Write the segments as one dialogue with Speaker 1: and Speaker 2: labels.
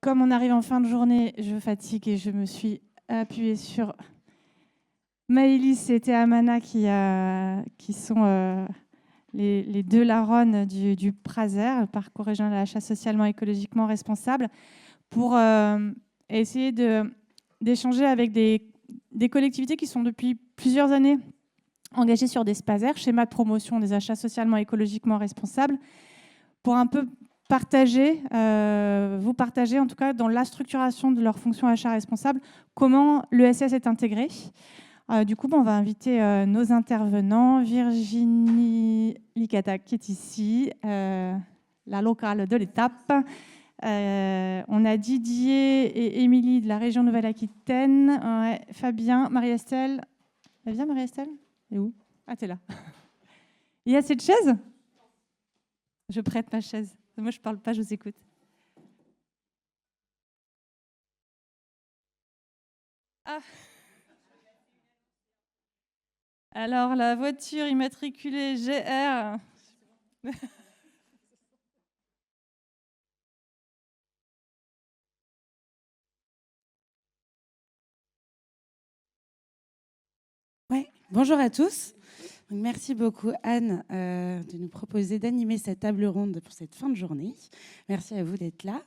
Speaker 1: Comme on arrive en fin de journée, je fatigue et je me suis appuyée sur Maëlys et Théamana qui sont les deux larronnes du PRASER, le parcours régional de l'achat socialement et écologiquement responsable, pour essayer d'échanger avec des collectivités qui sont depuis plusieurs années engagées sur des SPASER, schémas de promotion des achats socialement et écologiquement responsables, pour un peu vous partager en tout cas dans la structuration de leur fonction achat responsable, comment l'ESS est intégré. Du coup, on va inviter nos intervenants. Virginie Licata qui est ici, la locale de l'étape. On a Didier et Émilie de la région Nouvelle-Aquitaine. Fabien, Marie-Estelle. Elle vient, Marie-Estelle? Et où? Ah, t'es là. Il y a cette chaise? Je prête ma chaise. Moi, je ne parle pas, je vous écoute. Ah. Alors, la voiture immatriculée GR.
Speaker 2: Ouais. Bonjour à tous. Merci beaucoup Anne de nous proposer d'animer cette table ronde pour cette fin de journée. Merci à vous d'être là.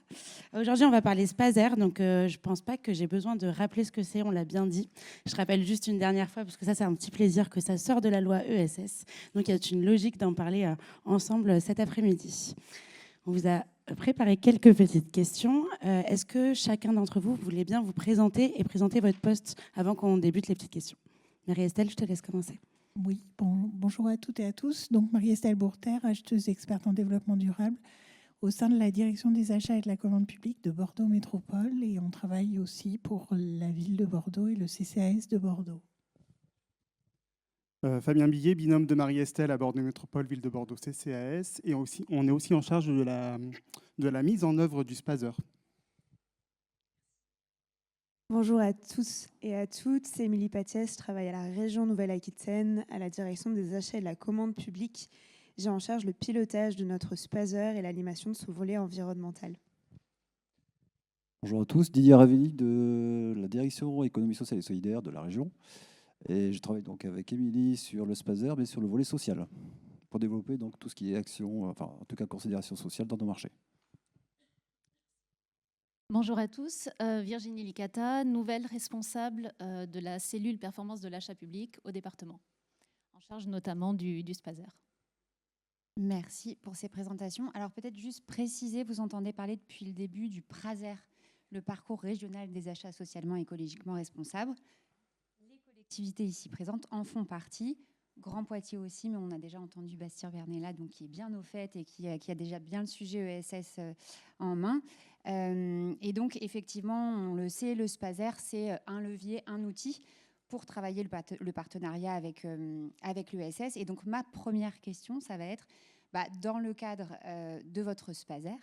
Speaker 2: Aujourd'hui, on va parler SPASER, donc je ne pense pas que j'ai besoin de rappeler ce que c'est, on l'a bien dit. Je rappelle juste une dernière fois, parce que ça, c'est un petit plaisir que ça sort de la loi ESS. Donc, il y a une logique d'en parler ensemble cet après-midi. On vous a préparé quelques petites questions. Est-ce que chacun d'entre vous voulait bien vous présenter et présenter votre poste avant qu'on débute les petites questions? Marie-Estelle, je te laisse commencer.
Speaker 3: Oui, bonjour à toutes et à tous. Donc, Marie-Estelle Bourter, acheteuse experte en développement durable au sein de la direction des achats et de la commande publique de Bordeaux Métropole. Et on travaille aussi pour la ville de Bordeaux et le CCAS de Bordeaux.
Speaker 4: Fabien Billet, binôme de Marie-Estelle à Bordeaux Métropole, ville de Bordeaux CCAS. Et on est aussi en charge de la mise en œuvre du SPASER.
Speaker 5: Bonjour à tous et à toutes, c'est Émilie Patiès, je travaille à la région Nouvelle-Aquitaine, à la direction des achats et de la commande publique. J'ai en charge le pilotage de notre SPASER et l'animation de son volet environnemental.
Speaker 6: Bonjour à tous, Didier Ravelli de la direction économie sociale et solidaire de la région. Et je travaille donc avec Émilie sur le SPASER, mais sur le volet social, pour développer donc tout ce qui est action, enfin en tout cas considération sociale dans nos marchés.
Speaker 7: Bonjour à tous, Virginie Licata, nouvelle responsable de la cellule performance de l'achat public au département, en charge notamment du SPASER.
Speaker 8: Merci pour ces présentations. Alors peut-être juste préciser, vous entendez parler depuis le début du PRASER, le parcours régional des achats socialement et écologiquement responsables. Les collectivités ici présentes en font partie, Grand Poitiers aussi, mais on a déjà entendu Bastien Vernella, donc qui est bien au fait et qui a déjà bien le sujet ESS en main. Et donc, effectivement, on le sait, le SPASER, c'est un levier, un outil pour travailler le partenariat avec l'ESS. Et donc, ma première question, ça va être, dans le cadre de votre SPASER,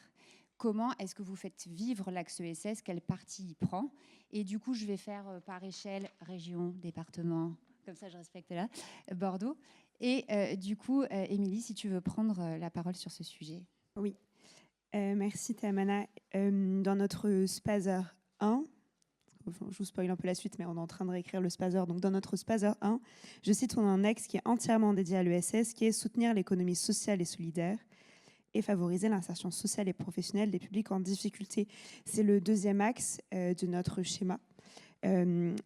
Speaker 8: comment est-ce que vous faites vivre l'axe ESS? Quelle partie y prend? Et du coup, je vais faire par échelle, région, département, comme ça je respecte là, Bordeaux. Et du coup, Émilie, si tu veux prendre la parole sur ce sujet.
Speaker 5: Oui, merci Théamana. Dans notre SPASER 1, je vous spoil un peu la suite, mais on est en train de réécrire le SPASER. Donc dans notre SPASER 1, je cite un axe qui est entièrement dédié à l'ESS, qui est soutenir l'économie sociale et solidaire et favoriser l'insertion sociale et professionnelle des publics en difficulté. C'est le deuxième axe de notre schéma.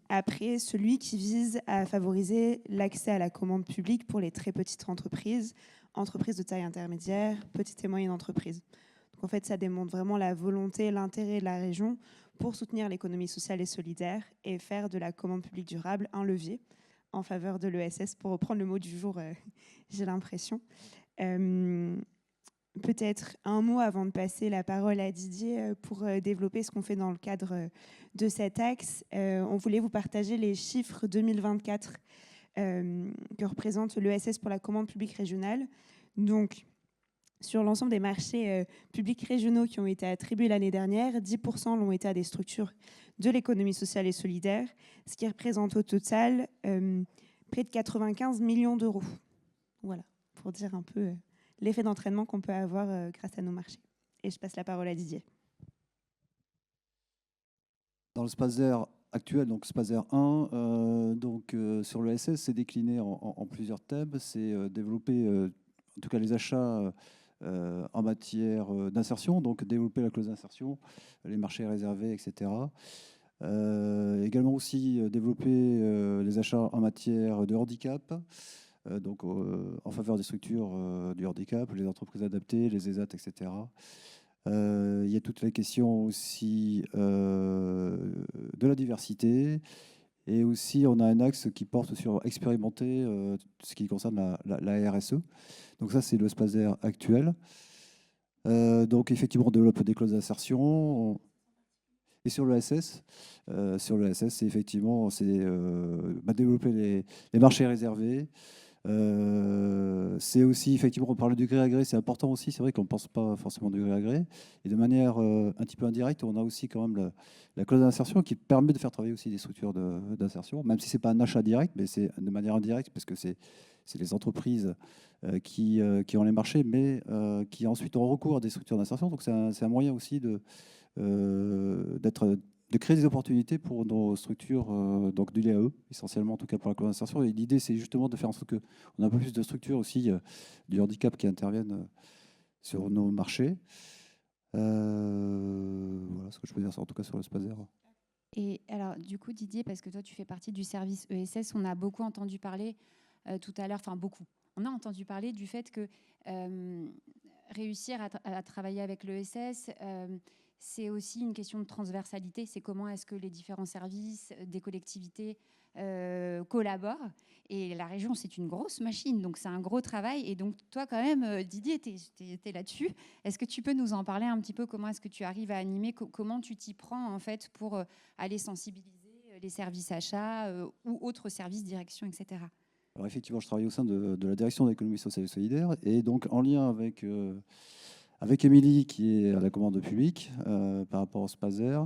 Speaker 5: Après, celui qui vise à favoriser l'accès à la commande publique pour les très petites entreprises, entreprises de taille intermédiaire, petites et moyennes entreprises. Donc en fait, ça démontre vraiment la volonté et l'intérêt de la région pour soutenir l'économie sociale et solidaire et faire de la commande publique durable un levier en faveur de l'ESS, pour reprendre le mot du jour, j'ai l'impression. Peut-être un mot avant de passer la parole à Didier pour développer ce qu'on fait dans le cadre de cet axe. On voulait vous partager les chiffres 2024 que représente l'ESS pour la commande publique régionale. Donc, sur l'ensemble des marchés publics régionaux qui ont été attribués l'année dernière, 10% l'ont été à des structures de l'économie sociale et solidaire, ce qui représente au total près de 95 millions d'euros. Voilà, pour dire un peu l'effet d'entraînement qu'on peut avoir grâce à nos marchés. Et je passe la parole à Didier.
Speaker 6: dans le SPASER actuel, donc SPASER 1, sur le SS, c'est décliné en plusieurs thèmes. C'est développer, en tout cas, les achats en matière d'insertion, donc développer la clause d'insertion, les marchés réservés, etc. Également aussi développer les achats en matière de handicap, en faveur des structures du handicap, les entreprises adaptées, les ESAT, etc. Il y a toute la question aussi de la diversité. Et aussi, on a un axe qui porte sur expérimenter ce qui concerne la RSE. Donc ça, c'est le SPASER actuel. Donc effectivement, on développe des clauses d'insertion. Et sur le SS, c'est effectivement développer les marchés réservés. C'est aussi, effectivement, on parle du gré à gré, c'est important aussi. C'est vrai qu'on ne pense pas forcément du gré à gré. Et de manière un petit peu indirecte, on a aussi quand même la clause d'insertion qui permet de faire travailler aussi des structures d'insertion, même si ce n'est pas un achat direct, mais c'est de manière indirecte, parce que c'est les entreprises qui ont les marchés, mais qui ensuite ont recours à des structures d'insertion. Donc c'est un moyen aussi de créer des opportunités pour nos structures donc de l'IAE, essentiellement en tout cas pour la clause d'insertion. Et l'idée, c'est justement de faire en sorte qu'on ait un peu plus de structures aussi du handicap qui interviennent sur nos marchés. Voilà ce que je peux dire, en tout cas sur le SPASER.
Speaker 8: Et alors, du coup, Didier, parce que toi, tu fais partie du service ESS, on a beaucoup entendu parler tout à l'heure, enfin beaucoup, on a entendu parler du fait que réussir à travailler avec l'ESS, c'est aussi une question de transversalité. C'est comment est-ce que les différents services des collectivités collaborent. Et la région, c'est une grosse machine, donc c'est un gros travail. Et donc, toi, quand même, Didier, tu es là-dessus. Est-ce que tu peux nous en parler un petit peu? Comment est-ce que tu arrives à animer? Comment tu t'y prends, en fait, pour aller sensibiliser les services achats ou autres services, direction, etc.
Speaker 6: Alors, effectivement, je travaille au sein de la direction de l'économie sociale et solidaire. Et donc, en lien avec Émilie, qui est à la commande publique, par rapport au SPASER,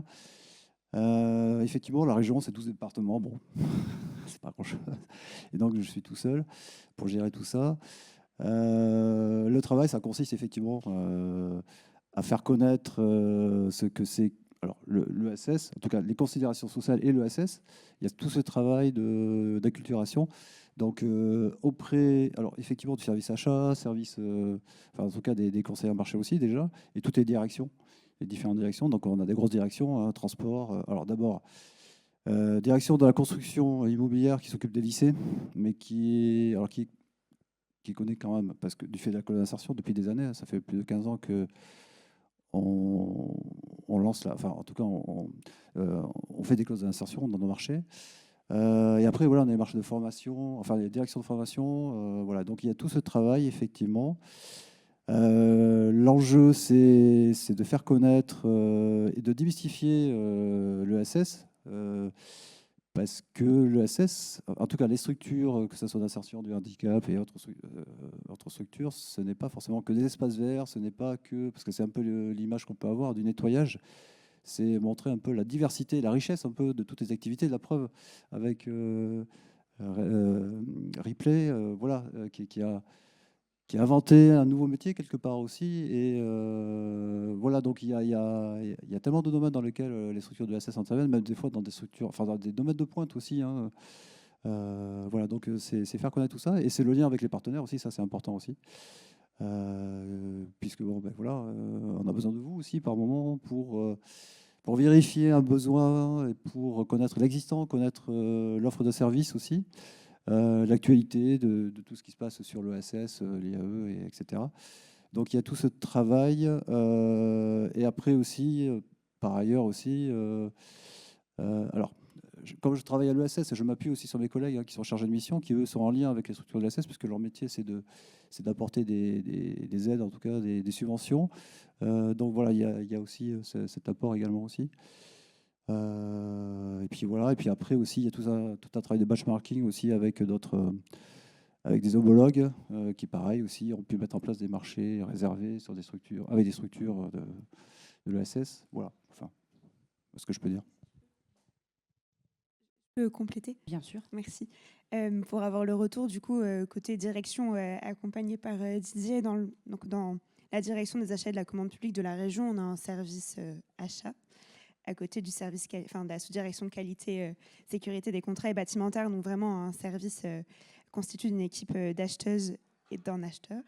Speaker 6: effectivement, la région, c'est 12 départements. Bon, c'est pas grand-chose. Et donc, je suis tout seul pour gérer tout ça. Le travail, ça consiste effectivement à faire connaître ce que c'est. Alors, l'ESS, en tout cas, les considérations sociales et l'ESS, il y a tout ce travail d'acculturation. Donc, alors effectivement, du service achat, en tout cas des conseillers marché aussi déjà, et toutes les directions, les différentes directions. Donc, on a des grosses directions, hein, transport. Alors, d'abord, direction de la construction immobilière qui s'occupe des lycées, mais qui connaît quand même, parce que du fait de la clause d'insertion, depuis des années, ça fait plus de 15 ans que on lance en tout cas, on fait des clauses d'insertion dans nos marchés. Et après, voilà, on a les marchés de formation, enfin les directions de formation. Voilà, donc il y a tout ce travail, effectivement. L'enjeu, c'est de faire connaître et de démystifier l'ESS. Parce que l'ESS, en tout cas les structures, que ce soit d'insertion du handicap et autres structures, ce n'est pas forcément que des espaces verts, ce n'est pas que, parce que c'est un peu l'image qu'on peut avoir du nettoyage, c'est montrer un peu la diversité, la richesse un peu de toutes les activités. La preuve avec Ripley, voilà, qui a inventé un nouveau métier quelque part aussi. Et voilà, donc il y a tellement de domaines dans lesquels les structures de l'ESS interviennent, même des fois dans des structures, enfin dans des domaines de pointe aussi. Hein. Voilà, donc c'est faire connaître tout ça. Et c'est le lien avec les partenaires aussi, ça c'est important aussi. Puisque bon, ben voilà, on a besoin de vous aussi par moment pour vérifier un besoin et pour connaître l'existant, connaître l'offre de service aussi. L'actualité de tout ce qui se passe sur l'ESS, l'IAE, etc. Donc il y a tout ce travail. Et après aussi, par ailleurs aussi, alors, comme je travaille à l'ESS, je m'appuie aussi sur mes collègues qui sont chargés de mission, qui eux sont en lien avec les structures de l'ESS, puisque leur métier c'est d'apporter des aides, en tout cas des subventions. Donc voilà, il y a aussi cet apport également aussi. Et puis voilà, et puis après aussi il y a tout un travail de benchmarking aussi avec des homologues qui pareil aussi ont pu mettre en place des marchés réservés sur des structures avec des structures de l'ESS. Voilà, enfin, ce que je peux dire.
Speaker 5: Je peux compléter?
Speaker 8: Bien sûr.
Speaker 5: Merci. Pour avoir le retour, du coup, côté direction, accompagné par Didier, dans la direction des achats et de la commande publique de la région, on a un service achat à côté du service, de la sous-direction de qualité, sécurité des contrats et bâtimentaires. Donc vraiment un service constitué d'une équipe d'acheteuses et d'un acheteur.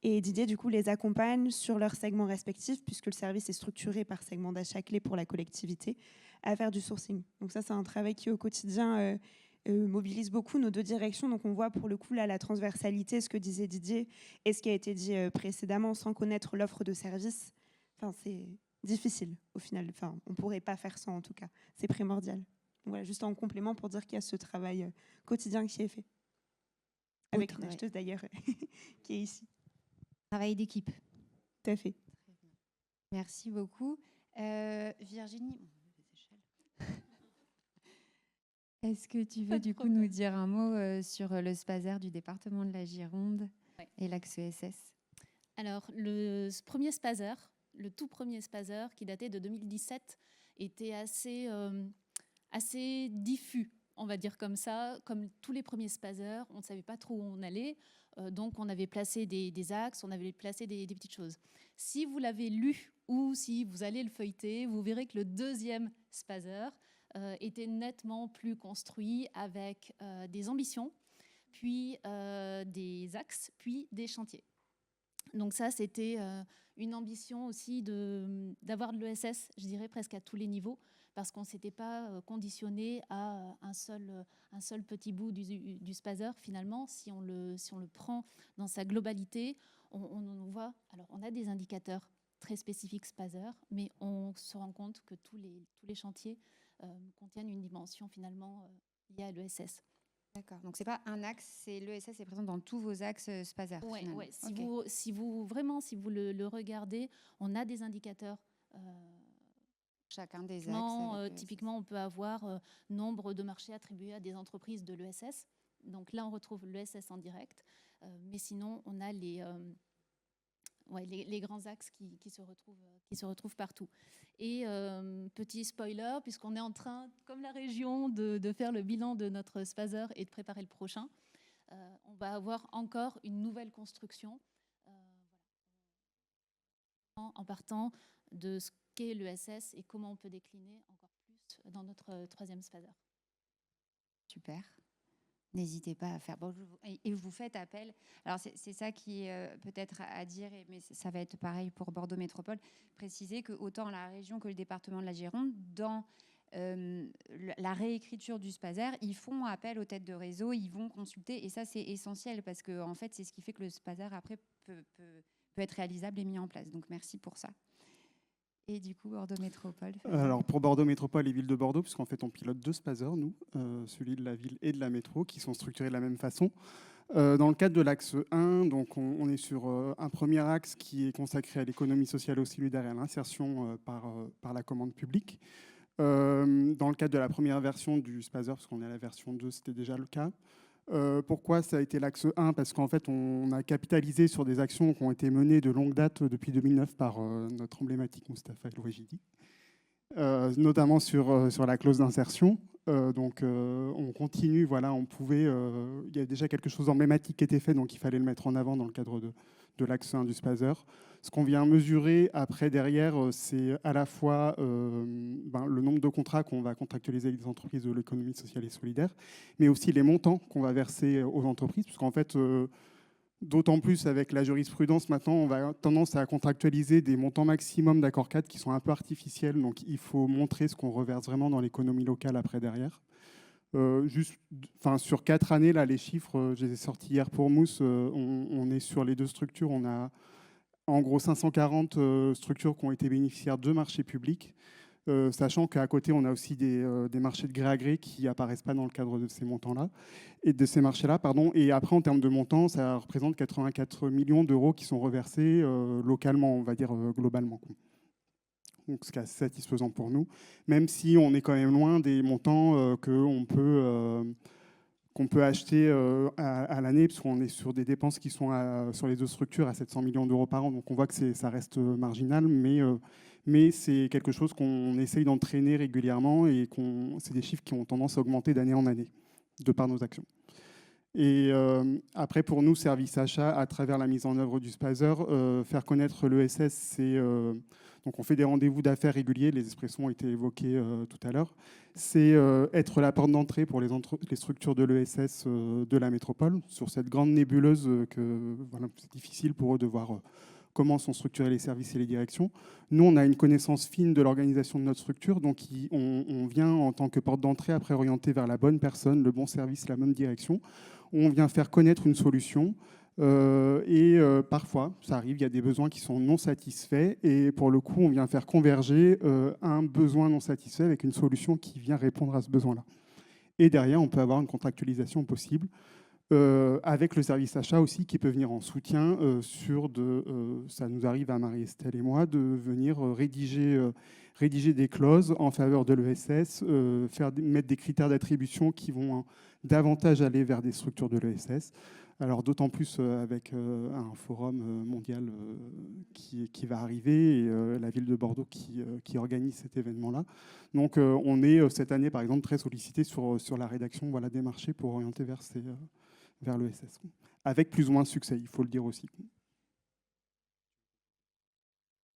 Speaker 5: Et Didier, du coup, les accompagne sur leurs segments respectifs, puisque le service est structuré par segment d'achat clé pour la collectivité, à faire du sourcing. Donc ça, c'est un travail qui, au quotidien, mobilise beaucoup nos deux directions. Donc on voit pour le coup là la transversalité, ce que disait Didier, et ce qui a été dit précédemment, sans connaître l'offre de service. Enfin, c'est difficile au final. Enfin, on ne pourrait pas faire ça en tout cas. C'est primordial. Donc, voilà, juste en complément pour dire qu'il y a ce travail quotidien qui est fait. Avec une acheteuse d'ailleurs qui est ici.
Speaker 8: Travail d'équipe.
Speaker 5: Tout à fait.
Speaker 8: Merci beaucoup. Virginie, est-ce que tu veux du coup nous dire un mot sur le SPASER du département de la Gironde et l'axe ESS?
Speaker 7: Alors, le premier SPASER, le tout premier SPASER qui datait de 2017, était assez diffus, on va dire comme ça. Comme tous les premiers SPASER, on ne savait pas trop où on allait. Donc, on avait placé des axes, on avait placé des petites choses. Si vous l'avez lu ou si vous allez le feuilleter, vous verrez que le deuxième SPASER était nettement plus construit avec des ambitions, puis des axes, puis des chantiers. Donc ça, c'était une ambition aussi d'avoir de l'ESS, je dirais presque à tous les niveaux, parce qu'on ne s'était pas conditionné à un seul petit bout du SPASER. Finalement, si on le prend dans sa globalité, on voit, alors on a des indicateurs très spécifiques SPASER, mais on se rend compte que tous les chantiers contiennent une dimension finalement liée à l'ESS.
Speaker 8: D'accord, donc ce n'est pas un axe, c'est l'ESS est présent dans tous vos axes SPASER.
Speaker 7: Oui,
Speaker 8: okay.
Speaker 7: Si vous le regardez, on a des indicateurs.
Speaker 8: Chacun des axes.
Speaker 7: Typiquement, on peut avoir nombre de marchés attribués à des entreprises de l'ESS. Donc là, on retrouve l'ESS en direct. Mais sinon, on a les grands axes qui se retrouvent partout. Et petit spoiler, puisqu'on est en train, comme la région, de faire le bilan de notre SPASER et de préparer le prochain, on va avoir encore une nouvelle construction en partant de ce qu'est l'ESS et comment on peut décliner encore plus dans notre troisième SPASER.
Speaker 8: Super. N'hésitez pas à faire. Bon, et vous faites appel. Alors, c'est ça qui est peut-être à dire, mais ça va être pareil pour Bordeaux Métropole. Préciser que autant la région que le département de la Gironde, dans la réécriture du SPASER, ils font appel aux têtes de réseau, ils vont consulter. Et ça, c'est essentiel parce que, en fait, c'est ce qui fait que le SPASER, après, peut être réalisable et mis en place. Donc, merci pour ça. Et du coup, Bordeaux Métropole.
Speaker 4: Alors, pour Bordeaux Métropole et Ville de Bordeaux, puisqu'en fait, on pilote deux SPASER, nous, celui de la ville et de la métro, qui sont structurés de la même façon. Dans le cadre de l'axe 1, donc on est sur un premier axe qui est consacré à l'économie sociale et solidaire et à l'insertion par la commande publique. Dans le cadre de la première version du SPASER, parce qu'on est à la version 2, c'était déjà le cas. Pourquoi ça a été l'axe 1 ? Parce qu'en fait, on a capitalisé sur des actions qui ont été menées de longue date depuis 2009 par notre emblématique Moustapha El Ouajidi, notamment sur la clause d'insertion. Donc, on continue. Voilà, il y a déjà quelque chose d'emblématique qui était fait, donc il fallait le mettre en avant dans le cadre de l'axe 1 du SPASER. Ce qu'on vient mesurer après, derrière, c'est à la fois le nombre de contrats qu'on va contractualiser avec les entreprises de l'économie sociale et solidaire, mais aussi les montants qu'on va verser aux entreprises, puisqu'en fait, d'autant plus avec la jurisprudence, maintenant, on va tendance à contractualiser des montants maximum d'accords cadres qui sont un peu artificiels, donc il faut montrer ce qu'on reverse vraiment dans l'économie locale après, derrière. Sur 4 années, là, les chiffres, je les ai sortis hier pour Mousse, on est sur les deux structures, on a en gros 540 structures qui ont été bénéficiaires de marchés publics, sachant qu'à côté, on a aussi des marchés de gré à gré qui n'apparaissent pas dans le cadre de ces montants-là, et de ces marchés-là, pardon. Et après, en termes de montants, ça représente 84 millions d'euros qui sont reversés localement, on va dire globalement. Donc, ce qui est assez satisfaisant pour nous, même si on est quand même loin des montants qu'on peut acheter à l'année, parce qu'on est sur des dépenses qui sont sur les deux structures à 700 millions d'euros par an. Donc on voit que ça reste marginal, mais c'est quelque chose qu'on essaye d'entraîner régulièrement et c'est des chiffres qui ont tendance à augmenter d'année en année, de par nos actions. Et après, pour nous, service achat, à travers la mise en œuvre du SPASER, faire connaître l'ESS, Donc on fait des rendez-vous d'affaires réguliers, les expressions ont été évoquées tout à l'heure. C'est être la porte d'entrée pour les structures de l'ESS de la métropole, sur cette grande nébuleuse que voilà, c'est difficile pour eux de voir comment sont structurés les services et les directions. Nous, on a une connaissance fine de l'organisation de notre structure, donc on vient en tant que porte d'entrée, après orienter vers la bonne personne, le bon service, la bonne direction. On vient faire connaître une solution. Parfois, ça arrive, il y a des besoins qui sont non satisfaits et pour le coup, on vient faire converger un besoin non satisfait avec une solution qui vient répondre à ce besoin-là. Et derrière, on peut avoir une contractualisation possible avec le service achat aussi qui peut venir en soutien ça nous arrive à Marie-Estelle et moi, de venir rédiger des clauses en faveur de l'ESS, mettre des critères d'attribution qui vont davantage aller vers des structures de l'ESS. Alors d'autant plus avec un forum mondial qui va arriver et la ville de Bordeaux qui organise cet événement-là. Donc on est cette année par exemple très sollicité sur la rédaction des marchés pour orienter vers l'ESS. Avec plus ou moins de succès, il faut le dire aussi.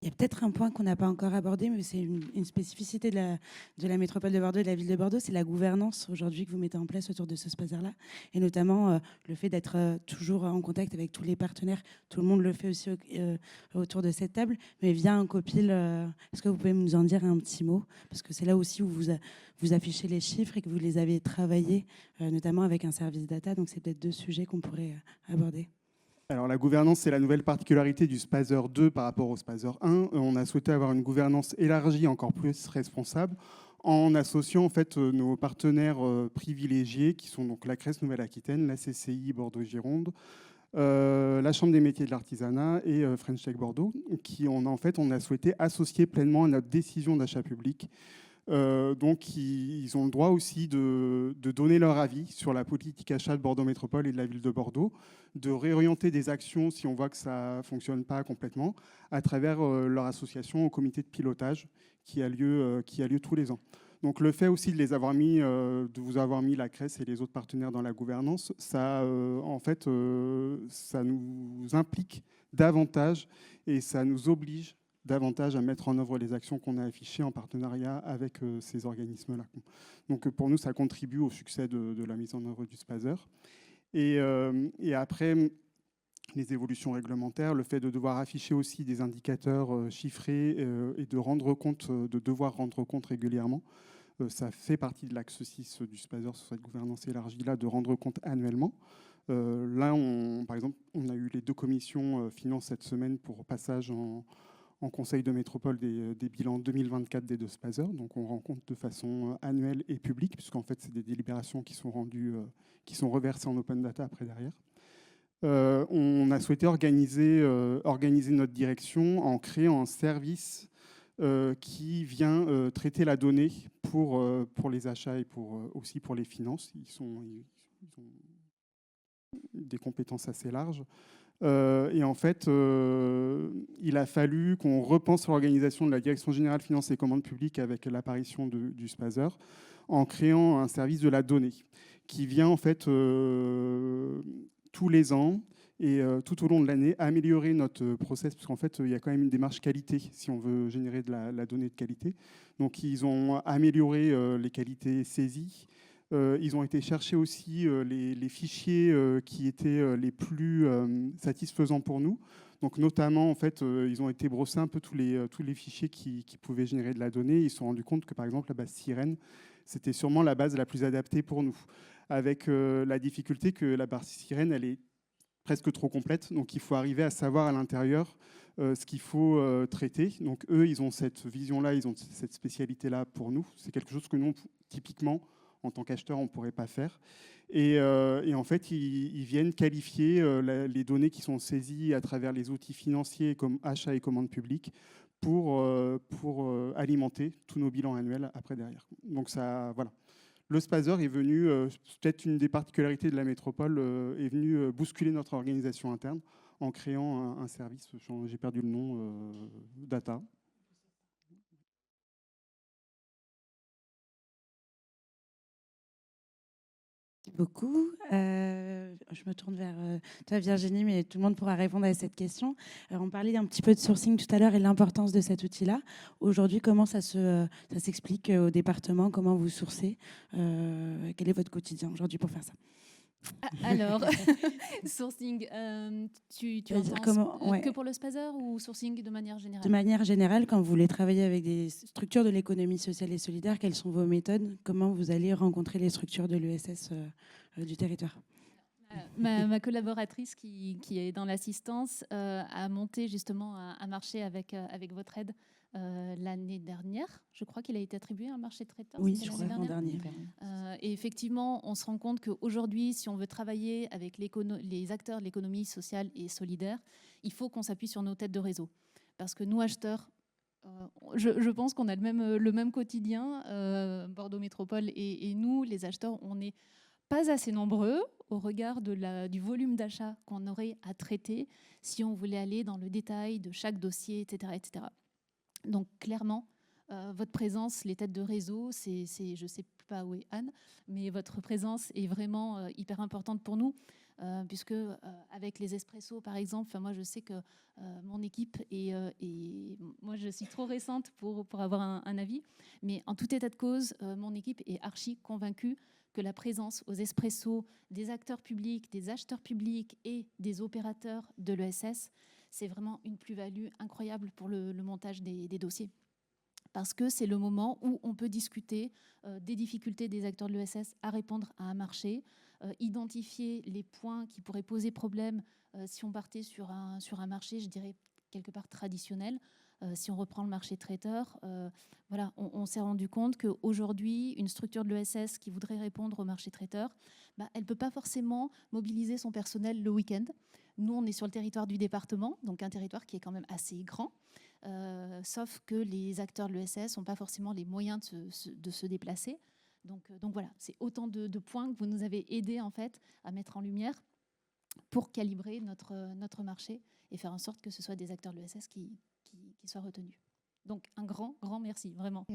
Speaker 2: Il y a peut-être un point qu'on n'a pas encore abordé, mais c'est une spécificité de la métropole de Bordeaux et de la ville de Bordeaux, c'est la gouvernance aujourd'hui que vous mettez en place autour de ce SPASER-là, et notamment le fait d'être toujours en contact avec tous les partenaires. Tout le monde le fait aussi autour de cette table, mais via un copil. Est-ce que vous pouvez nous en dire un petit mot? Parce que c'est là aussi où vous affichez les chiffres et que vous les avez travaillés, notamment avec un service data. Donc c'est peut-être deux sujets qu'on pourrait aborder.
Speaker 4: Alors la gouvernance, c'est la nouvelle particularité du SPASER 2 par rapport au SPASER 1. On a souhaité avoir une gouvernance élargie, encore plus responsable, en associant en fait nos partenaires privilégiés, qui sont donc la CRES Nouvelle-Aquitaine, la CCI Bordeaux-Gironde, la Chambre des métiers de l'artisanat et French Tech Bordeaux, on a souhaité associer pleinement à notre décision d'achat public. Donc, ils ont le droit aussi de donner leur avis sur la politique achat de Bordeaux Métropole et de la ville de Bordeaux, de réorienter des actions si on voit que ça ne fonctionne pas complètement, à travers leur association au comité de pilotage qui a lieu tous les ans. Donc, le fait aussi de vous avoir mis la CRES et les autres partenaires dans la gouvernance, ça nous implique davantage et ça nous oblige davantage à mettre en œuvre les actions qu'on a affichées en partenariat avec ces organismes-là. Donc pour nous, ça contribue au succès de la mise en œuvre du SPASER. Et après, les évolutions réglementaires, le fait de devoir afficher aussi des indicateurs chiffrés et de devoir rendre compte régulièrement, ça fait partie de l'axe 6 du SPASER sur cette gouvernance élargie-là, de rendre compte annuellement. Là, par exemple, on a eu les 2 commissions finances cette semaine pour passage en conseil de métropole des bilans 2024 des 2 SPASER. Donc on rend compte de façon annuelle et publique, puisqu'en fait c'est des délibérations qui sont rendues, qui sont reversées en open data après derrière. On a souhaité organiser notre direction en créant un service qui vient traiter la donnée pour les achats et aussi pour les finances. Ils ont des compétences assez larges. Et en fait, il a fallu qu'on repense l'organisation de la Direction générale finances et commandes publiques avec l'apparition du SPASER, en créant un service de la donnée qui vient en fait tous les ans et tout au long de l'année améliorer notre process, parce qu'en fait, il y a quand même une démarche qualité si on veut générer de la donnée de qualité. Donc, ils ont amélioré les qualités saisies. Ils ont été chercher aussi les fichiers qui étaient les plus satisfaisants pour nous. Donc, notamment, en fait, ils ont été brosser un peu tous les fichiers qui pouvaient générer de la donnée. Ils se sont rendus compte que, par exemple, la base Sirène, c'était sûrement la base la plus adaptée pour nous. Avec la difficulté que la base Sirène, elle est presque trop complète. Donc, il faut arriver à savoir à l'intérieur ce qu'il faut traiter. Donc, eux, ils ont cette vision-là, ils ont cette spécialité-là pour nous. C'est quelque chose que nous, typiquement, en tant qu'acheteur, on ne pourrait pas faire. Et en fait, ils viennent qualifier les données qui sont saisies à travers les outils financiers comme achats et commandes publiques pour alimenter tous nos bilans annuels après derrière. Donc ça, voilà. Le SPASER est venu, peut-être une des particularités de la métropole, est venu bousculer notre organisation interne en créant un service, j'ai perdu le nom, data.
Speaker 2: Merci beaucoup. Je me tourne vers toi, Virginie, mais tout le monde pourra répondre à cette question. Alors, on parlait un petit peu de sourcing tout à l'heure et l'importance de cet outil-là. Aujourd'hui, comment ça s'explique au département? Comment vous sourcez? Quel est votre quotidien aujourd'hui pour faire ça?
Speaker 7: Alors, sourcing, tu
Speaker 2: C'est-à-dire
Speaker 7: entends
Speaker 2: comment- ouais.
Speaker 7: que pour le spazer ou sourcing de manière générale?
Speaker 2: De manière générale, quand vous voulez travailler avec des structures de l'économie sociale et solidaire, quelles sont vos méthodes? Comment vous allez rencontrer les structures de l'ESS du territoire?
Speaker 7: Ma collaboratrice qui est dans l'assistance a monté justement un marché avec votre aide l'année dernière. Je crois qu'il a été attribué un marché traiteur.
Speaker 2: Oui,
Speaker 7: c'était
Speaker 2: je
Speaker 7: l'année
Speaker 2: crois l'an
Speaker 7: dernière.
Speaker 2: dernier.
Speaker 7: Et effectivement, on se rend compte qu'aujourd'hui, si on veut travailler avec les acteurs de l'économie sociale et solidaire, il faut qu'on s'appuie sur nos têtes de réseau. Parce que nous, acheteurs, je pense qu'on a le même quotidien, Bordeaux Métropole et nous, les acheteurs, on n'est pas assez nombreux au regard du volume d'achat qu'on aurait à traiter si on voulait aller dans le détail de chaque dossier, etc. etc. Donc clairement, votre présence, les têtes de réseau, je ne sais pas où est Anne, mais votre présence est vraiment hyper importante pour nous, puisque avec les espressos, par exemple, moi je sais que mon équipe et moi je suis trop récente pour avoir un avis, mais en tout état de cause, mon équipe est archi convaincue que la présence aux espressos des acteurs publics, des acheteurs publics et des opérateurs de l'ESS, c'est vraiment une plus-value incroyable pour le montage des dossiers. Parce que c'est le moment où on peut discuter des difficultés des acteurs de l'ESS à répondre à un marché, identifier les points qui pourraient poser problème si on partait sur un marché, je dirais, quelque part traditionnel. Si on reprend le marché traiteur, voilà, on s'est rendu compte qu'aujourd'hui, une structure de l'ESS qui voudrait répondre au marché traiteur, elle ne peut pas forcément mobiliser son personnel le week-end. Nous, on est sur le territoire du département, donc un territoire qui est quand même assez grand, sauf que les acteurs de l'ESS n'ont pas forcément les moyens de se déplacer. Donc voilà, c'est autant de points que vous nous avez aidés en fait, à mettre en lumière pour calibrer notre marché et faire en sorte que ce soit des acteurs de l'ESS qui soient retenus. Donc un grand merci, vraiment.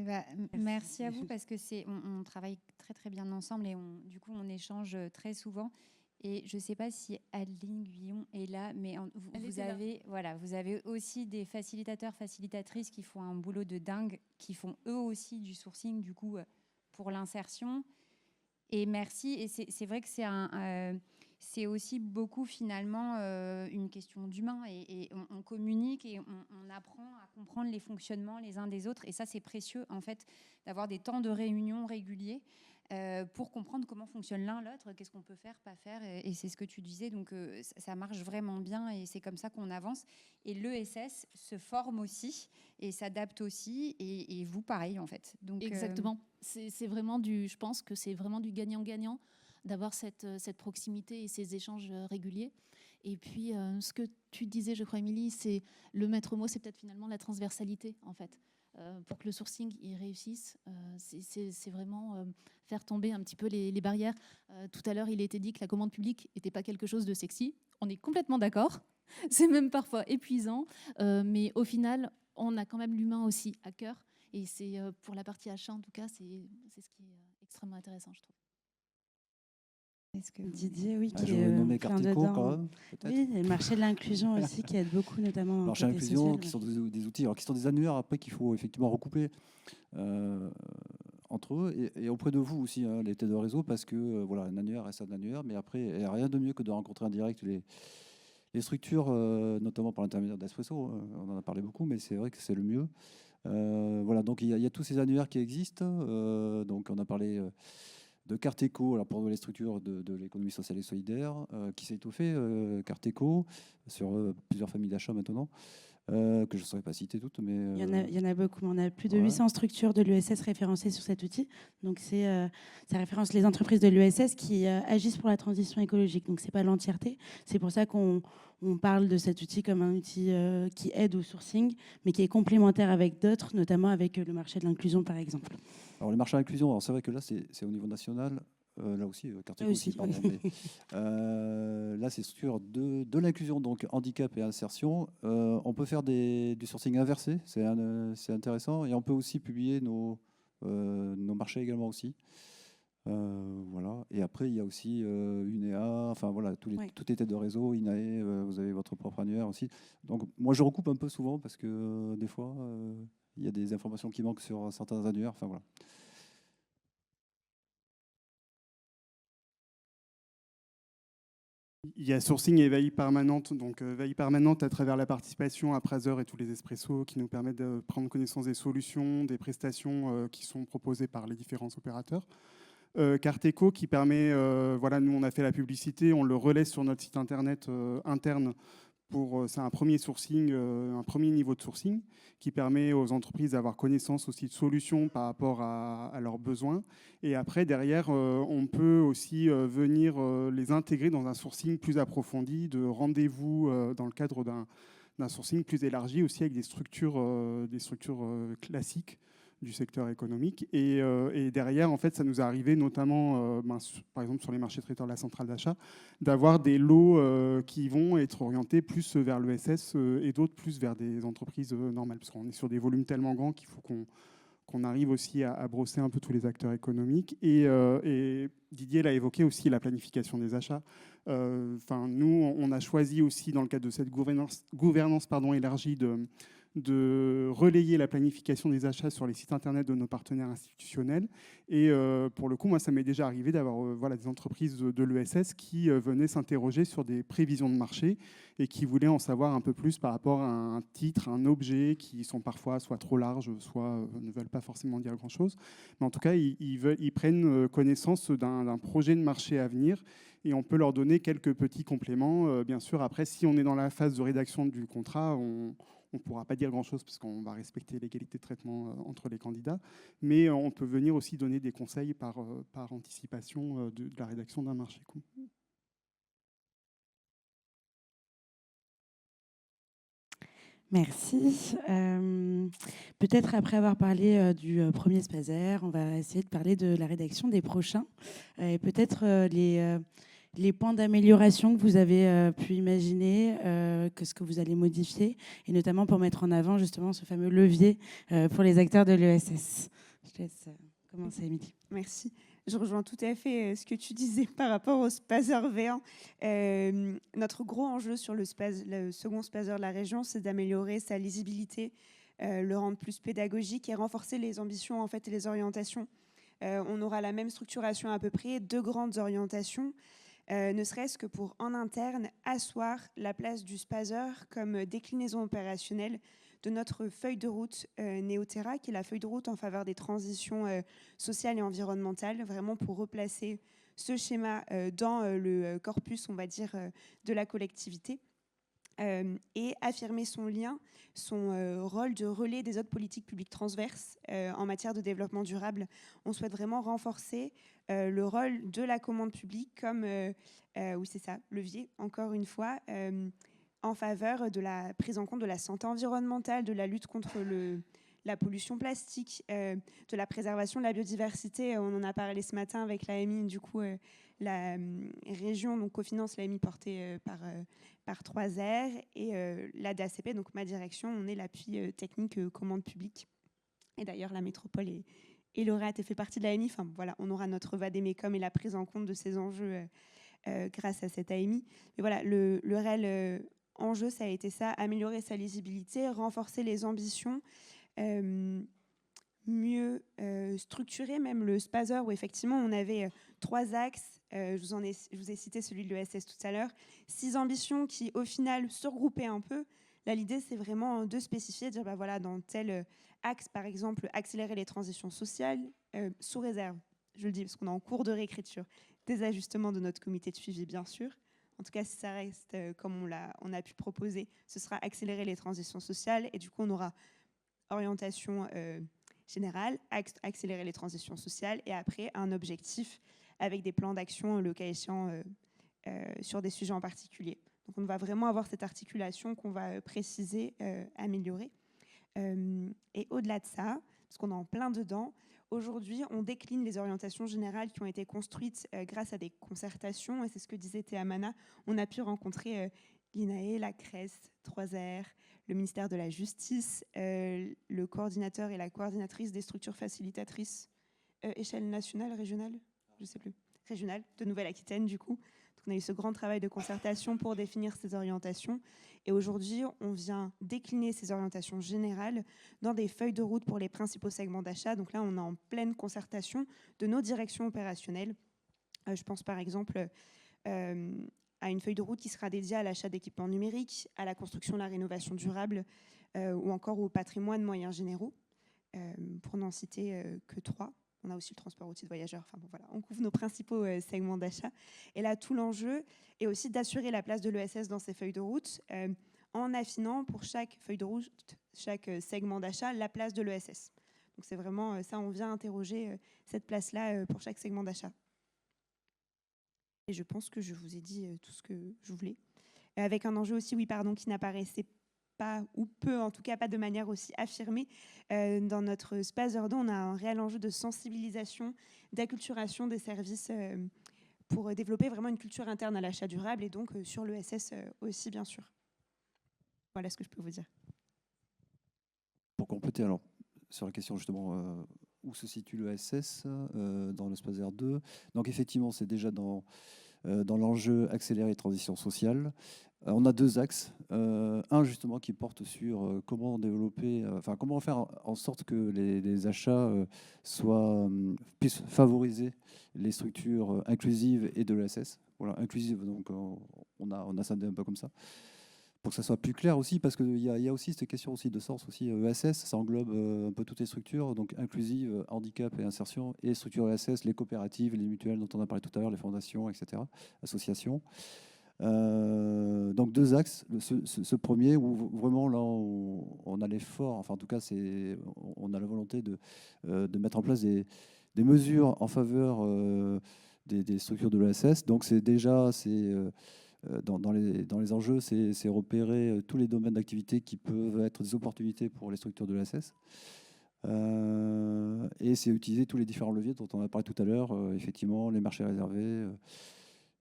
Speaker 8: Merci à vous parce que on travaille très très bien ensemble et du coup on échange très souvent. Et je ne sais pas si Adeline Guillon est là, mais vous avez aussi des facilitateurs, facilitatrices qui font un boulot de dingue, qui font eux aussi du sourcing du coup pour l'insertion. Et merci. Et c'est vrai que c'est aussi beaucoup finalement une question d'humain et on communique et on apprend à comprendre les fonctionnements les uns des autres. Et ça, c'est précieux en fait d'avoir des temps de réunion réguliers pour comprendre comment fonctionne l'un l'autre, qu'est-ce qu'on peut faire, pas faire. Et c'est ce que tu disais. Donc ça marche vraiment bien et c'est comme ça qu'on avance. Et l'ESS se forme aussi et s'adapte aussi. Et vous, pareil en fait. Donc,
Speaker 7: exactement. C'est vraiment je pense que c'est vraiment du gagnant-gagnant d'avoir cette proximité et ces échanges réguliers. Et puis, ce que tu disais, je crois, Émilie, c'est le maître mot, c'est peut-être finalement la transversalité, en fait. Pour que le sourcing y réussisse, c'est vraiment faire tomber un petit peu les barrières. Tout à l'heure, il a été dit que la commande publique n'était pas quelque chose de sexy. On est complètement d'accord. C'est même parfois épuisant. Mais au final, on a quand même l'humain aussi à cœur. Et c'est pour la partie achat, en tout cas, c'est ce qui est extrêmement intéressant, je trouve.
Speaker 2: Didier, oui,
Speaker 6: je vais nommer Carteco quand même, peut-être.
Speaker 2: Oui, et le marché de l'inclusion aussi qui aide beaucoup, notamment.
Speaker 6: Le marché de l'inclusion, qui sont des outils, alors qui sont des annuaires après qu'il faut effectivement recouper entre eux et auprès de vous aussi, hein, les têtes de réseau, parce que voilà, un annuaire reste un annuaire, mais après, il n'y a rien de mieux que de rencontrer en direct les structures, notamment par l'intermédiaire d'Espresso. On en a parlé beaucoup, mais c'est vrai que c'est le mieux. Voilà, donc il y a tous ces annuaires qui existent. Donc on a parlé de Carteco, alors pour les structures de l'économie sociale et solidaire, qui s'est étoffé, Carteco, sur plusieurs familles d'achat maintenant, que je ne saurais pas citer toutes. Mais,
Speaker 2: il y en a beaucoup, on a plus de 800 structures de l'ESS référencées sur cet outil. Donc ça référence les entreprises de l'ESS qui agissent pour la transition écologique. Donc ce n'est pas l'entièreté. C'est pour ça qu'on parle de cet outil comme un outil qui aide au sourcing, mais qui est complémentaire avec d'autres, notamment avec le marché de l'inclusion, par exemple.
Speaker 6: Alors, le marché de l'inclusion, c'est vrai que là, c'est au niveau national. Là aussi, Carteco aussi, pardon. Mais, là, c'est structure de l'inclusion, donc handicap et insertion. On peut faire du sourcing inversé, c'est intéressant. Et on peut aussi publier nos marchés également aussi. Voilà. Et après, il y a aussi UNEA, enfin voilà, toutes les têtes de réseau, INAE, vous avez votre propre annuaire aussi. Donc moi, je recoupe un peu souvent parce que des fois, il y a des informations qui manquent sur certains annuaires. Enfin voilà.
Speaker 4: Il y a sourcing et veille permanente. Donc, veille permanente à travers la participation à Prazer et tous les espressos qui nous permettent de prendre connaissance des solutions, des prestations qui sont proposées par les différents opérateurs. Carteco qui permet, voilà, nous on a fait la publicité, on le relaie sur notre site internet interne. C'est un premier sourcing, un premier niveau de sourcing qui permet aux entreprises d'avoir connaissance aussi de solutions par rapport à leurs besoins. Et après, derrière, on peut aussi venir les intégrer dans un sourcing plus approfondi, de rendez-vous dans le cadre d'un sourcing plus élargi aussi avec des structures classiques du secteur économique. Et derrière, en fait, ça nous est arrivé notamment, par exemple, sur les marchés traiteurs de la centrale d'achat, d'avoir des lots qui vont être orientés plus vers l'ESS et d'autres plus vers des entreprises normales. Parce qu'on est sur des volumes tellement grands qu'il faut qu'on arrive aussi à brosser un peu tous les acteurs économiques. Et Didier l'a évoqué aussi, la planification des achats. Nous, on a choisi aussi, dans le cadre de cette gouvernance élargie, de relayer la planification des achats sur les sites internet de nos partenaires institutionnels. Et pour le coup, moi, ça m'est déjà arrivé d'avoir des entreprises de l'ESS qui venaient s'interroger sur des prévisions de marché et qui voulaient en savoir un peu plus par rapport à un titre, un objet, qui sont parfois soit trop larges, soit ne veulent pas forcément dire grand-chose. Mais en tout cas, ils prennent connaissance d'un projet de marché à venir et on peut leur donner quelques petits compléments. Bien sûr, après, si on est dans la phase de rédaction du contrat, on ne pourra pas dire grand-chose parce qu'on va respecter l'égalité de traitement entre les candidats, mais on peut venir aussi donner des conseils par anticipation de la rédaction d'un marché.
Speaker 2: Merci. Peut-être après avoir parlé du premier Spazer, on va essayer de parler de la rédaction des prochains et peut-être les points d'amélioration que vous avez pu imaginer, que ce que vous allez modifier, et notamment pour mettre en avant justement ce fameux levier pour les acteurs de l'ESS. Je te laisse commencer, Émilie.
Speaker 5: Merci. Je rejoins tout à fait ce que tu disais par rapport au Spazer V1. Notre gros enjeu sur le second Spazer de la région, c'est d'améliorer sa lisibilité, le rendre plus pédagogique et renforcer les ambitions en fait, et les orientations. On aura la même structuration à peu près, 2 grandes orientations, ne serait-ce que pour, en interne, asseoir la place du Spazer comme déclinaison opérationnelle de notre feuille de route Néoterra, qui est la feuille de route en faveur des transitions sociales et environnementales, vraiment pour replacer ce schéma dans le corpus, on va dire, de la collectivité. Et affirmer son lien, son rôle de relais des autres politiques publiques transverses en matière de développement durable. On souhaite vraiment renforcer le rôle de la commande publique comme, oui c'est ça, levier, encore une fois, en faveur de la prise en compte de la santé environnementale, de la lutte contre la pollution plastique, de la préservation de la biodiversité. On en a parlé ce matin avec l'AMI, du coup, la région donc, cofinance l'AMI portée par 3R et la DACP, donc ma direction, on est l'appui technique commande publique. Et d'ailleurs, la métropole et lauréate fait partie de l'AMI. Enfin, voilà, on aura notre VADEMECOM et la prise en compte de ces enjeux grâce à cette AMI. Mais voilà, le réel enjeu, ça a été ça, améliorer sa lisibilité, renforcer les ambitions, mieux structurer même le Spazer où effectivement on avait 3 axes, je vous ai cité celui de l'ESS tout à l'heure, 6 ambitions qui au final se regroupaient un peu. Là l'idée c'est vraiment de spécifier, de dire bah, voilà, dans tel axe par exemple accélérer les transitions sociales sous réserve, je le dis parce qu'on est en cours de réécriture, des ajustements de notre comité de suivi bien sûr. En tout cas, si ça reste comme on a pu proposer, ce sera accélérer les transitions sociales. Et du coup, on aura orientation générale, accélérer les transitions sociales et après un objectif avec des plans d'action, le cas échéant, sur des sujets en particulier. Donc, on va vraiment avoir cette articulation qu'on va préciser, améliorer. Et au-delà de ça, parce qu'on est en plein dedans, aujourd'hui, on décline les orientations générales qui ont été construites grâce à des concertations. Et c'est ce que disait Théa Mana. On a pu rencontrer l'INAE, la CRES, 3R, le ministère de la Justice, le coordinateur et la coordinatrice des structures facilitatrices, échelle nationale, régionale, je sais plus, régional de Nouvelle-Aquitaine du coup. Donc on a eu ce grand travail de concertation pour définir ces orientations. Et aujourd'hui, on vient décliner ces orientations générales dans des feuilles de route pour les principaux segments d'achat. Donc là, on est en pleine concertation de nos directions opérationnelles. Je pense par exemple à une feuille de route qui sera dédiée à l'achat d'équipements numériques, à la construction et la rénovation durable, ou encore au patrimoine moyens généraux, pour n'en citer que 3. On a aussi le transport routier de voyageurs. Enfin, bon, voilà, on couvre nos principaux segments d'achat. Et là, tout l'enjeu est aussi d'assurer la place de l'ESS dans ces feuilles de route, en affinant pour chaque feuille de route, chaque segment d'achat, la place de l'ESS. Donc c'est vraiment ça, on vient interroger cette place-là pour chaque segment d'achat. Et je pense que je vous ai dit tout ce que je voulais. Avec un enjeu aussi, qui n'apparaissait pas, ou peu, en tout cas pas de manière aussi affirmée. Dans notre Spazer 2, on a un réel enjeu de sensibilisation, d'acculturation des services pour développer vraiment une culture interne à l'achat durable et donc sur l'ESS aussi, bien sûr. Voilà ce que je peux vous dire.
Speaker 6: Pour compléter, alors, sur la question justement où se situe l'ESS dans le Spazer 2, donc effectivement, c'est déjà dans l'enjeu accélérer les transitions sociales. On a 2 axes. Un justement qui porte sur comment développer, comment faire en sorte que les achats puissent favoriser les structures inclusives et de l'ESS. Voilà, inclusive, donc on a scindé un peu comme ça. Pour que ça soit plus clair aussi, parce qu'il y a aussi cette question aussi de sens aussi. ESS, ça englobe un peu toutes les structures, donc inclusive, handicap et insertion, et structure ESS, les coopératives, les mutuelles dont on a parlé tout à l'heure, les fondations, etc., associations. Donc 2 axes. Ce premier où vraiment là on a l'effort, enfin en tout cas on a la volonté de mettre en place des mesures en faveur des structures de l'ESS. Donc c'est déjà dans les enjeux, c'est repérer tous les domaines d'activité qui peuvent être des opportunités pour les structures de l'ESS. Et c'est utiliser tous les différents leviers dont on a parlé tout à l'heure, effectivement, les marchés réservés,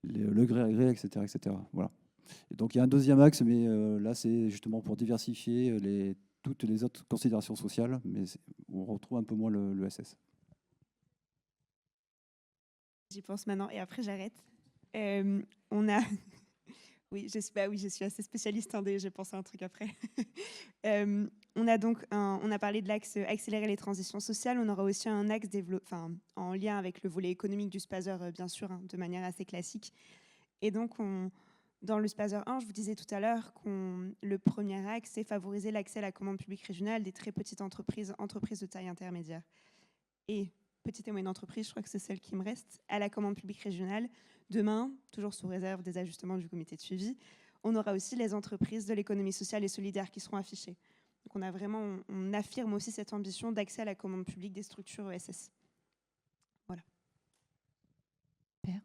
Speaker 6: le gré à gré, etc. etc. Voilà. Et donc il y a un 2e axe, mais là c'est justement pour diversifier toutes les autres considérations sociales, mais on retrouve un peu moins l'ESS.
Speaker 5: J'y pense maintenant et après j'arrête. On a... Oui, je suis assez spécialiste en je pense à un truc après. On a parlé de l'axe accélérer les transitions sociales. On aura aussi un axe en lien avec le volet économique du Spazer, bien sûr, de manière assez classique. Et donc, dans le Spazer 1, je vous disais tout à l'heure le premier axe, c'est favoriser l'accès à la commande publique régionale des très petites entreprises de taille intermédiaire. Et petites et moyennes entreprises, je crois que c'est celle qui me reste, à la commande publique régionale. Demain, toujours sous réserve des ajustements du comité de suivi, on aura aussi les entreprises de l'économie sociale et solidaire qui seront affichées. Donc on affirme aussi cette ambition d'accès à la commande publique des structures ESS. Voilà.
Speaker 8: Super.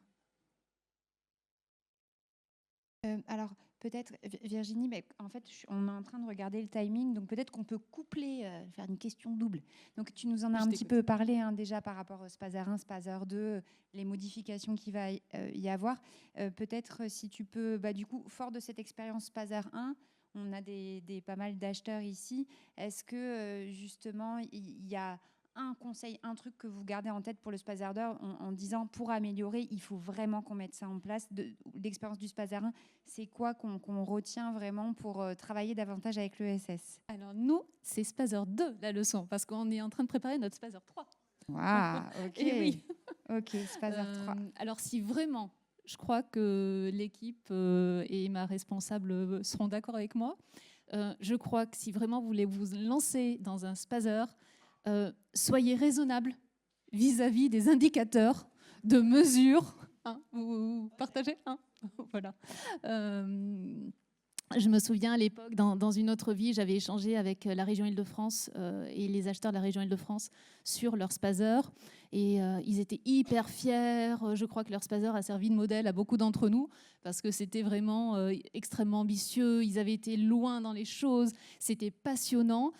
Speaker 8: Alors, peut-être, Virginie, en fait, on est en train de regarder le timing, donc peut-être qu'on peut coupler, faire une question double. Donc, tu nous en as un petit peu parlé déjà par rapport au Spazer 1, Spazer 2, les modifications qu'il va y avoir. Peut-être si tu peux, du coup, fort de cette expérience Spazer 1, on a pas mal d'acheteurs ici. Est-ce que, justement, il y a un conseil, un truc que vous gardez en tête pour le Spazer 2 en disant pour améliorer, il faut vraiment qu'on mette ça en place. L'expérience du Spazer 1, c'est quoi qu'on retient vraiment pour travailler davantage avec l'ESS?
Speaker 7: Alors nous, c'est Spazer 2 la leçon, parce qu'on est en train de préparer notre Spazer 3.
Speaker 8: Waouh, ok.
Speaker 7: Et oui.
Speaker 8: Ok, Spazer 3.
Speaker 7: Alors si vraiment, je crois que l'équipe et ma responsable seront d'accord avec moi, je crois que si vraiment vous voulez vous lancer dans un Spazer, soyez raisonnable vis-à-vis des indicateurs de mesure. Vous partagez voilà. Je me souviens à l'époque, dans une autre vie, j'avais échangé avec la région Île-de-France et les acheteurs de la région Île-de-France sur leur Spazer. Et ils étaient hyper fiers. Je crois que leur Spazer a servi de modèle à beaucoup d'entre nous parce que c'était vraiment extrêmement ambitieux. Ils avaient été loin dans les choses. C'était passionnant.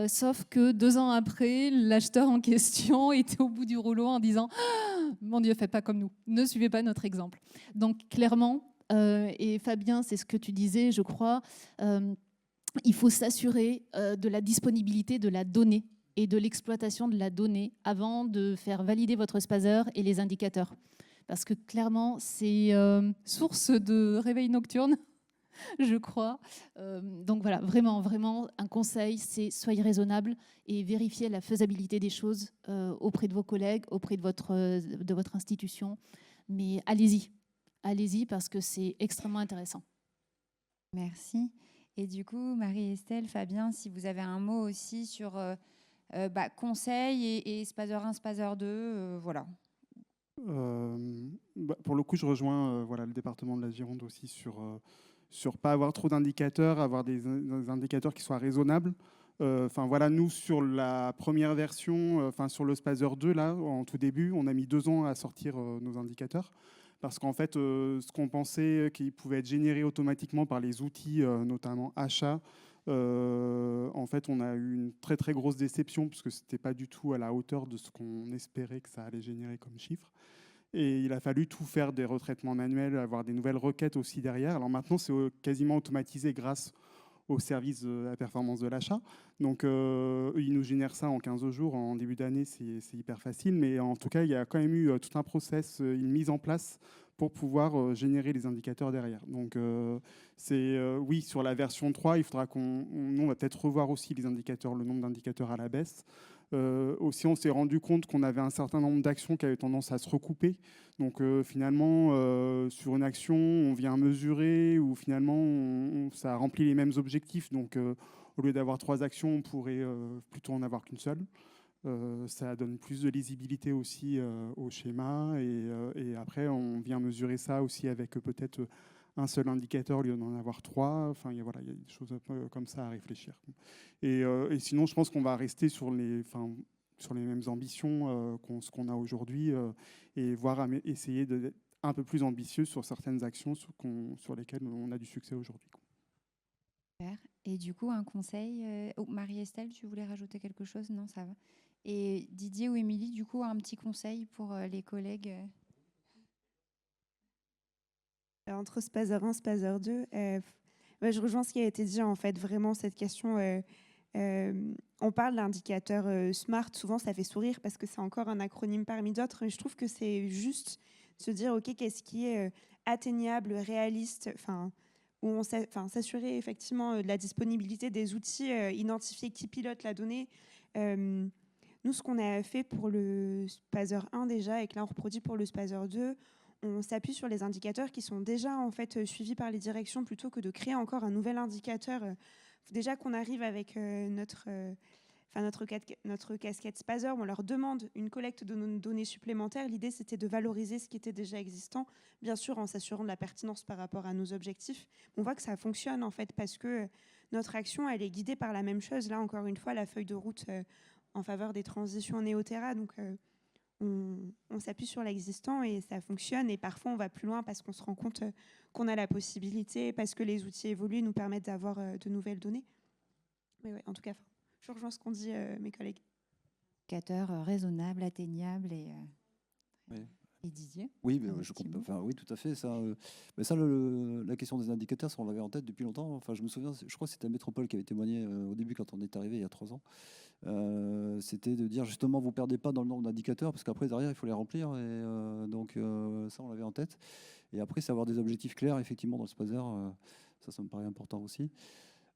Speaker 7: Sauf que 2 ans après, l'acheteur en question était au bout du rouleau en disant « Mon Dieu, faites pas comme nous. Ne suivez pas notre exemple. » Donc clairement, et Fabien, c'est ce que tu disais, je crois, il faut s'assurer de la disponibilité de la donnée et de l'exploitation de la donnée avant de faire valider votre spazer et les indicateurs. Parce que clairement, c'est source de réveil nocturne, je crois. Donc voilà, vraiment, vraiment, un conseil, c'est soyez raisonnable et vérifiez la faisabilité des choses auprès de vos collègues, auprès de votre institution. Mais allez-y parce que c'est extrêmement intéressant.
Speaker 8: Merci. Et du coup, Marie-Estelle, Fabien, si vous avez un mot aussi sur conseil et spazer 1, spazer 2, voilà.
Speaker 4: Pour le coup, je rejoins le département de la Gironde aussi sur pas avoir trop d'indicateurs, avoir des indicateurs qui soient raisonnables. Nous, sur la première version, sur le Spazer 2, là, en tout début, on a mis 2 ans à sortir nos indicateurs. Parce qu'en fait, ce qu'on pensait qu'il pouvait être généré automatiquement par les outils, notamment achat, en fait, on a eu une très très grosse déception parce que ce n'était pas du tout à la hauteur de ce qu'on espérait que ça allait générer comme chiffre. Et il a fallu tout faire, des retraitements manuels, avoir des nouvelles requêtes aussi derrière. Alors maintenant, c'est quasiment automatisé grâce au service de la performance de l'achat. Donc, ils nous génèrent ça en 15 jours. En début d'année, c'est hyper facile. Mais en tout cas, il y a quand même eu tout un process, une mise en place pour pouvoir générer les indicateurs derrière. Donc, oui, sur la version 3, il faudra on va peut-être revoir aussi les indicateurs, le nombre d'indicateurs à la baisse. Aussi, on s'est rendu compte qu'on avait un certain nombre d'actions qui avaient tendance à se recouper. Donc finalement, sur une action, on vient mesurer ou finalement, ça remplit les mêmes objectifs. Donc au lieu d'avoir 3 actions, on pourrait plutôt en avoir qu'une seule. Ça donne plus de lisibilité aussi au schéma. Et après, on vient mesurer ça aussi avec peut-être un seul indicateur au lieu d'en avoir 3. Enfin, il y a des choses un peu comme ça à réfléchir. Et sinon, je pense qu'on va rester sur les mêmes ambitions qu'on a aujourd'hui et essayer d'être un peu plus ambitieux sur certaines actions sur lesquelles on a du succès aujourd'hui.
Speaker 8: Super. Et du coup, un conseil Marie-Estelle, tu voulais rajouter quelque chose? Non, ça va. Et Didier ou Émilie, du coup, un petit conseil pour les collègues
Speaker 5: Entre Spazer 1, Spazer 2, je rejoins ce qui a été dit, en fait, vraiment cette question. On parle d'indicateur SMART, souvent ça fait sourire parce que c'est encore un acronyme parmi d'autres. Je trouve que c'est juste se dire, OK, qu'est-ce qui est atteignable, réaliste, s'assurer effectivement de la disponibilité des outils, identifier qui pilote la donnée. Nous, ce qu'on a fait pour le Spazer 1 déjà, et que là on reproduit pour le Spazer 2, on s'appuie sur les indicateurs qui sont déjà en fait suivis par les directions plutôt que de créer encore un nouvel indicateur. Déjà qu'on arrive avec notre casquette Spazer, on leur demande une collecte de données supplémentaires. L'idée, c'était de valoriser ce qui était déjà existant, bien sûr en s'assurant de la pertinence par rapport à nos objectifs. On voit que ça fonctionne en fait parce que notre action, elle est guidée par la même chose. Là, encore une fois, la feuille de route en faveur des transitions Néo-Terra. Donc, on s'appuie sur l'existant et ça fonctionne. Et parfois, on va plus loin parce qu'on se rend compte qu'on a la possibilité, parce que les outils évoluent, nous permettent d'avoir de nouvelles données. Mais ouais, en tout cas, je rejoins ce qu'ont dit mes collègues.
Speaker 8: Indicateur raisonnable, atteignable
Speaker 6: Oui.
Speaker 8: Et Didier?
Speaker 6: Oui, je comprends. Oui, tout à fait. La question des indicateurs, ça, on l'avait en tête depuis longtemps. Enfin, je me souviens, je crois que c'était Métropole qui avait témoigné au début quand on est arrivé il y a 3 ans. C'était de dire justement, vous perdez pas dans le nombre d'indicateurs parce qu'après derrière il faut les remplir. Et donc ça, on l'avait en tête. Et après, c'est avoir des objectifs clairs effectivement dans le spazer. Ça me paraît important aussi.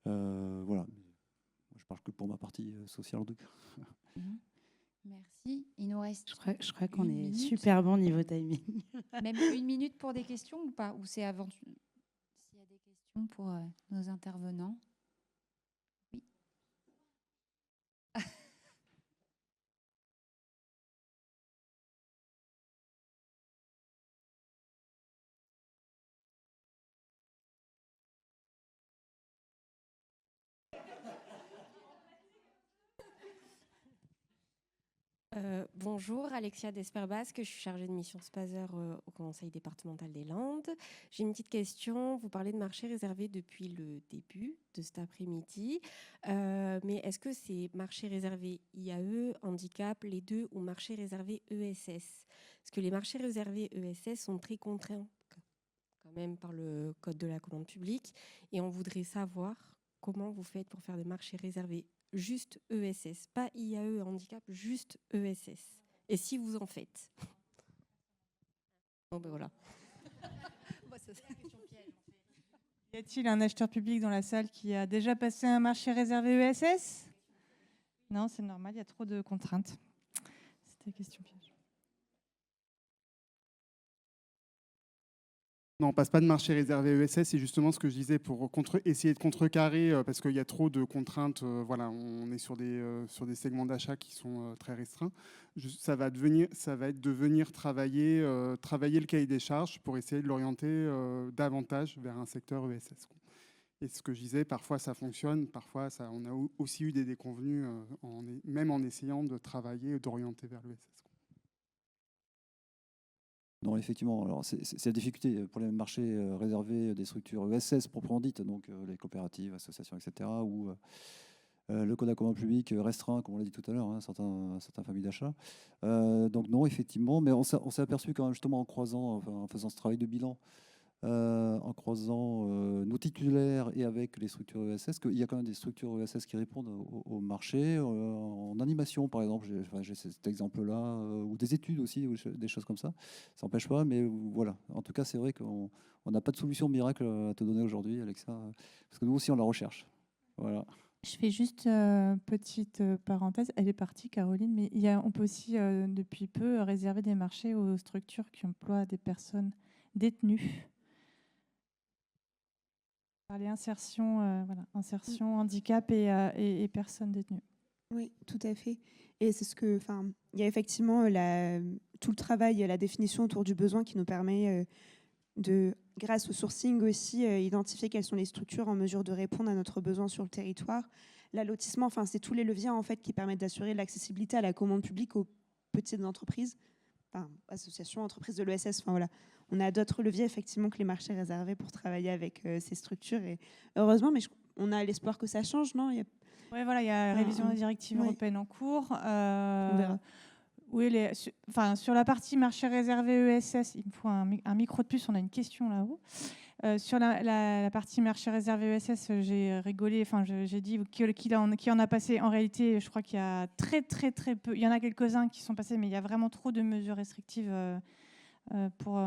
Speaker 6: Voilà. Je parle que pour ma partie sociale en tout cas.
Speaker 8: Merci. Il nous reste.
Speaker 2: Je crois qu'on est super bon niveau timing.
Speaker 8: Même 1 minute pour des questions ou pas? Ou c'est avant? S'il y a des questions pour nos intervenants. Oui.
Speaker 9: Bonjour, Alexia Desperbasque, je suis chargée de mission Spazer au Conseil départemental des Landes. J'ai une petite question. Vous parlez de marché réservé depuis le début de cet après-midi, mais est-ce que c'est marché réservé IAE, handicap, les deux, ou marché réservé ESS? Parce que les marchés réservés ESS sont très contraints quand même par le Code de la commande publique, et on voudrait savoir comment vous faites pour faire des marchés réservés juste ESS, pas IAE handicap, juste ESS. Et si vous en faites. Bon ben voilà.
Speaker 1: Y a-t-il un acheteur public dans la salle qui a déjà passé un marché réservé ESS? Non, c'est normal, il y a trop de contraintes. C'était question piège.
Speaker 4: Non, on passe pas de marché réservé ESS, c'est justement ce que je disais pour essayer de contrecarrer, parce qu'il y a trop de contraintes. Voilà, on est sur des segments d'achat qui sont très restreints. Ça va être de venir travailler le cahier des charges pour essayer de l'orienter davantage vers un secteur ESS, quoi. Et ce que je disais, parfois ça fonctionne, parfois on a aussi eu des déconvenues, même en essayant de travailler, d'orienter vers l'ESS.
Speaker 6: Non, effectivement. Alors, c'est la difficulté pour les marchés réservés des structures ESS proprement dites, donc les coopératives, associations, etc., où le code de la commande publique restreint, comme on l'a dit tout à l'heure, certaines familles d'achat. Donc non, effectivement, mais on s'est aperçu quand même justement en faisant ce travail de bilan, en croisant nos titulaires et avec les structures ESS, qu'il y a quand même des structures ESS qui répondent au marché, en animation par exemple, j'ai cet exemple-là, ou des études aussi, ou des choses comme ça. Ça n'empêche pas, mais voilà. En tout cas, c'est vrai qu'on n'a pas de solution miracle à te donner aujourd'hui, Alexa, parce que nous aussi on la recherche. Voilà.
Speaker 1: Je fais juste petite parenthèse, elle est partie Caroline, mais on peut aussi depuis peu réserver des marchés aux structures qui emploient des personnes détenues. Parler insertion, insertion, handicap et personnes détenues.
Speaker 5: Oui, tout à fait. Et c'est ce que, il y a effectivement tout le travail, la définition autour du besoin qui nous permet grâce au sourcing aussi, identifier quelles sont les structures en mesure de répondre à notre besoin sur le territoire. L'allotissement, c'est tous les leviers en fait qui permettent d'assurer l'accessibilité à la commande publique aux petites entreprises, associations, entreprises de l'ESS. Voilà. On a d'autres leviers effectivement que les marchés réservés pour travailler avec ces structures. Et heureusement, mais on a l'espoir que ça change, non?
Speaker 1: Oui, voilà, il y a la révision des directives européennes en cours.
Speaker 5: On verra.
Speaker 1: Oui, sur la partie marché réservé ESS, il me faut un micro de plus, on a une question là-haut. Sur la partie marché réservé ESS, j'ai rigolé, j'ai dit qui en a passé. En réalité, je crois qu'il y a très peu, il y en a quelques-uns qui sont passés, mais il y a vraiment trop de mesures restrictives pour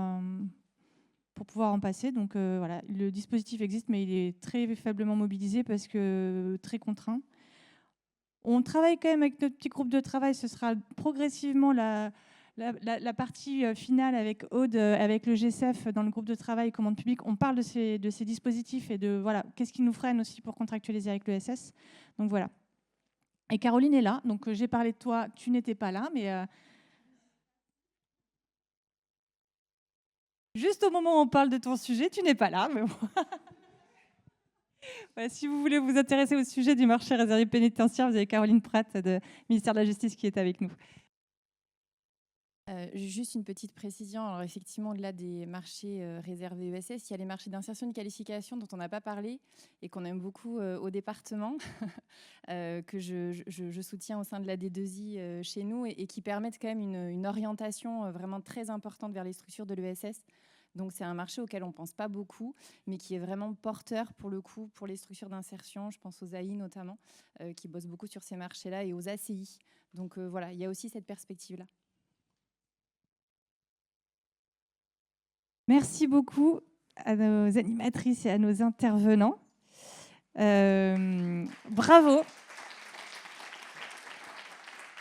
Speaker 1: pouvoir en passer. Donc voilà, le dispositif existe, mais il est très faiblement mobilisé parce que très contraint. On travaille quand même avec notre petit groupe de travail. Ce sera progressivement la partie finale avec Aude, avec le GCF dans le groupe de travail commande publique. On parle de ces dispositifs et de voilà, qu'est-ce qui nous freine aussi pour contractualiser avec l'ESS. Donc voilà. Et Caroline est là. Donc j'ai parlé de toi, tu n'étais pas là, mais juste au moment où on parle de ton sujet, tu n'es pas là. Mais bon. Voilà, si vous voulez vous intéresser au sujet du marché réservé pénitentiaire, vous avez Caroline Pratt du ministère de la Justice qui est avec nous.
Speaker 10: Juste une petite précision. Alors effectivement, au-delà des marchés réservés ESS, il y a les marchés d'insertion et de qualification dont on n'a pas parlé et qu'on aime beaucoup au département, que je soutiens au sein de la D2I chez nous et qui permettent quand même une orientation vraiment très importante vers les structures de l'ESS. Donc c'est un marché auquel on ne pense pas beaucoup, mais qui est vraiment porteur pour le coup pour les structures d'insertion. Je pense aux AI notamment, qui bossent beaucoup sur ces marchés-là, et aux ACI. Donc voilà, il y a aussi cette perspective-là.
Speaker 1: Merci beaucoup à nos animatrices et à nos intervenants. Bravo.